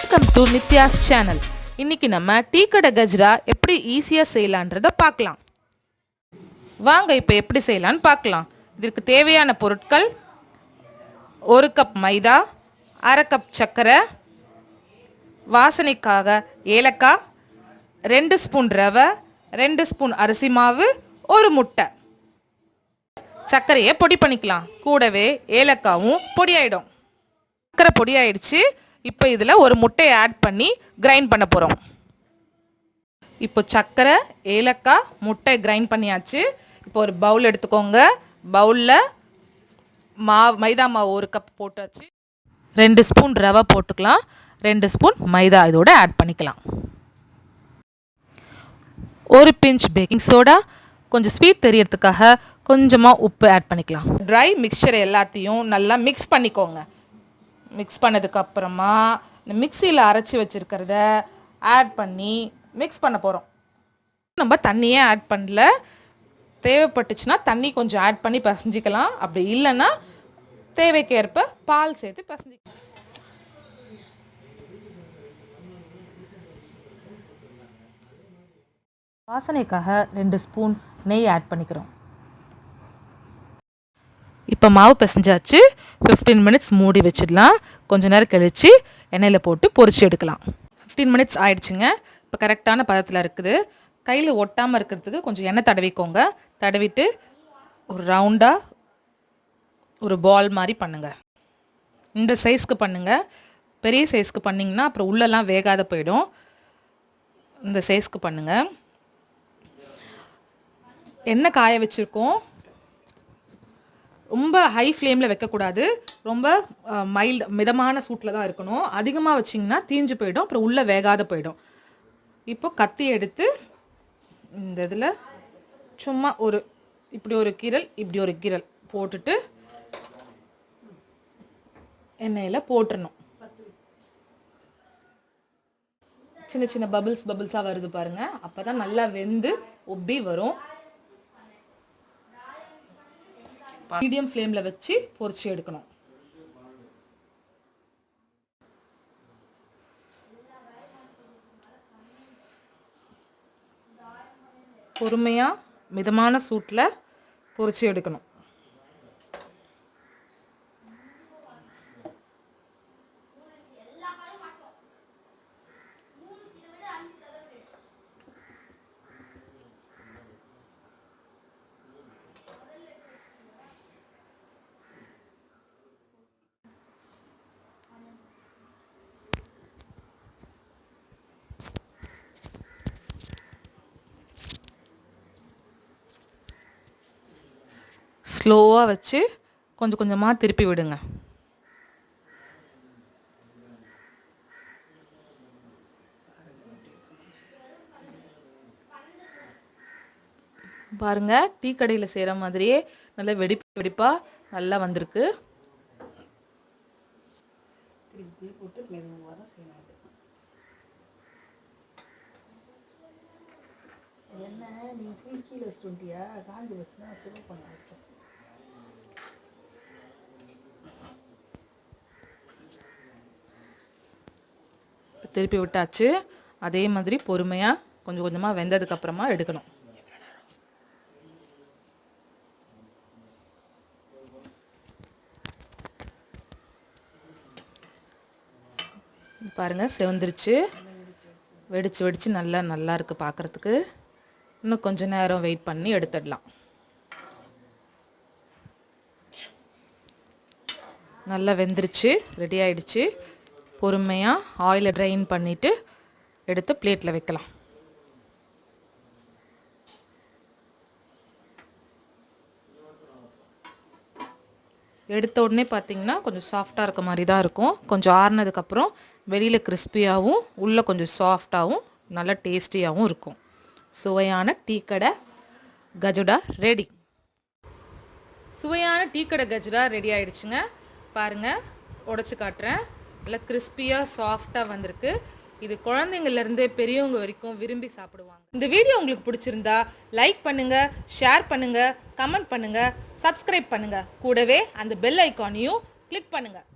Welcome to Nithya's channel. இன்னைக்கு நம்ம tea கடை கஜ்ரா எப்படி ஈஸியாக செய்யலான்றதை பார்க்கலாம். வாங்க இப்போ எப்படி செய்யலான்னு பார்க்கலாம். இதற்கு தேவையான பொருட்கள்: 1 கப் மைதா, அரை கப் சர்க்கரை, வாசனைக்காக ஏலக்காய், 2 ஸ்பூன் ரவை, 2 ஸ்பூன் அரிசி மாவு, 1 முட்டை. சர்க்கரையை பொடி பண்ணிக்கலாம். கூடவே ஏலக்காவும் பொடி ஆகிடும். சர்க்கரை பொடி ஆயிடுச்சு. இப்போ இதில் ஒரு முட்டையை ஆட் பண்ணி கிரைண்ட் பண்ண போகிறோம். இப்போ சர்க்கரை, ஏலக்காய், முட்டை கிரைண்ட் பண்ணியாச்சு. இப்போ ஒரு பவுல் எடுத்துக்கோங்க. பவுலில் மைதா மாவு 1 கப் போட்டாச்சு. 2 ஸ்பூன் ரவை போட்டுக்கலாம். 2 ஸ்பூன் மைதா இதோட ஆட் பண்ணிக்கலாம். 1 பிஞ்ச் பேக்கிங் சோடா, கொஞ்சம் ஸ்வீட் தெரியறதுக்காக கொஞ்சமாக உப்பு ஆட் பண்ணிக்கலாம். ட்ரை மிக்சர் எல்லாத்தையும் நல்லா மிக்ஸ் பண்ணிக்கோங்க. மிக்ஸ் பண்ணதுக்கப்புறமா இந்த மிக்சியில் அரைச்சி வச்சுருக்கிறத ஆட் பண்ணி மிக்ஸ் பண்ண போகிறோம். நம்ம தண்ணியே ஆட் பண்ணல. தேவைப்பட்டுச்சுன்னா தண்ணி கொஞ்சம் ஆட் பண்ணி பசஞ்சிக்கலாம். அப்படி இல்லைன்னா தேவைக்கேற்ப பால் சேர்த்து பசஞ்சிக்கலாம். வாசனைக்காக 2 ஸ்பூன் நெய் ஆட் பண்ணிக்கிறோம். இப்போ மாவு பிசைஞ்சாச்சு. 15 மினிட்ஸ் மூடி வச்சிடலாம். கொஞ்சம் நேரம் கழித்து எண்ணெயில் போட்டு பொரிச்சு எடுக்கலாம். 15 மினிட்ஸ் ஆயிடுச்சுங்க. இப்போ கரெக்டான பதத்தில் இருக்குது. கையில் ஒட்டாமல் இருக்கிறதுக்கு கொஞ்சம் எண்ணெய் தடவிக்கோங்க. தடவிட்டு ஒரு ரவுண்டாக ஒரு பால் மாதிரி பண்ணுங்கள். இந்த சைஸ்க்கு பண்ணுங்கள். பெரிய சைஸ்க்கு பண்ணிங்கன்னா அப்புறம் உள்ளெல்லாம் வேகாத போயிடும். இந்த சைஸ்க்கு பண்ணுங்கள். எண்ணெய் காய வச்சுருக்கோம். ரொம்ப ஹை ஃப்ளேமில் வைக்கக்கூடாது. ரொம்ப மிதமான சூட்டில் தான் இருக்கணும். அதிகமாக வச்சிங்கன்னா தீஞ்சு போயிடும். அப்புறம் உள்ளே வேகாத போயிடும். இப்போ கத்தி எடுத்து இந்த இதில் சும்மா இப்படி ஒரு கீரல், இப்படி ஒரு கீரல் போட்டுட்டு எண்ணெயில் போட்டுடணும். சின்ன சின்ன பபிள்ஸாக வருது பாருங்கள். அப்போ தான் நல்லா வெந்து உப்பி வரும். மீடியம் ஃப்ளேமில் வச்சு பொரிச்சு எடுக்கணும். பொறுமையாக மிதமான சூட்டில் பொரிச்சு எடுக்கணும். ஸ்லோவாக வச்சு கொஞ்சம் கொஞ்சமாக திருப்பி விடுங்க. பாருங்க, டீ கடையில் செய்கிற மாதிரியே நல்லா வெடிப்பாக நல்லா வந்திருக்கு. என்ன நீ ஃபுல் கீழே வச்சுட்டியா? காஞ்சி வச்சுன்னா சுடு பண்ண வச்சேன். திருப்பி விட்டாச்சு. அதே மாதிரி பொறுமையாக கொஞ்சம் கொஞ்சமாக வெந்ததுக்கப்புறமா எடுக்கணும். பாருங்கள், செவந்துருச்சு. வெடிச்சு நல்லா இருக்குது பார்க்குறதுக்கு. இன்னும் கொஞ்சம் நேரம் வெயிட் பண்ணி எடுத்துடலாம். நல்லா வெந்துருச்சு, ரெடி ஆயிடுச்சு. பொறுமையாக ஆயிலை ட்ரைன் பண்ணிவிட்டு எடுத்து பிளேட்டில் வைக்கலாம். எடுத்த உடனே பார்த்திங்கன்னா கொஞ்சம் சாஃப்டாக இருக்க மாதிரி தான் இருக்கும். கொஞ்சம் ஆறுனதுக்கப்புறம் வெளியில் கிறிஸ்பியாகவும் உள்ளே கொஞ்சம் சாஃப்டாகவும் நல்லா டேஸ்டியாகவும் இருக்கும். சுவையான டீ கடை கஜுடா ரெடி. சுவையான டீ கடை கஜுடா ரெடி ஆயிடுச்சுங்க. பாருங்கள், உடச்சி காட்டுறேன். நல்லா கிறிஸ்பியாக சாஃப்டாக வந்திருக்கு. இது குழந்தைங்கள்லேருந்து பெரியவங்க வரைக்கும் விரும்பி சாப்பிடுவாங்க. இந்த வீடியோ உங்களுக்கு பிடிச்சிருந்தா லைக் பண்ணுங்கள், ஷேர் பண்ணுங்கள், கமெண்ட் பண்ணுங்கள், சப்ஸ்கிரைப் பண்ணுங்கள். கூடவே அந்த பெல் ஐக்கானையும் கிளிக் பண்ணுங்கள்.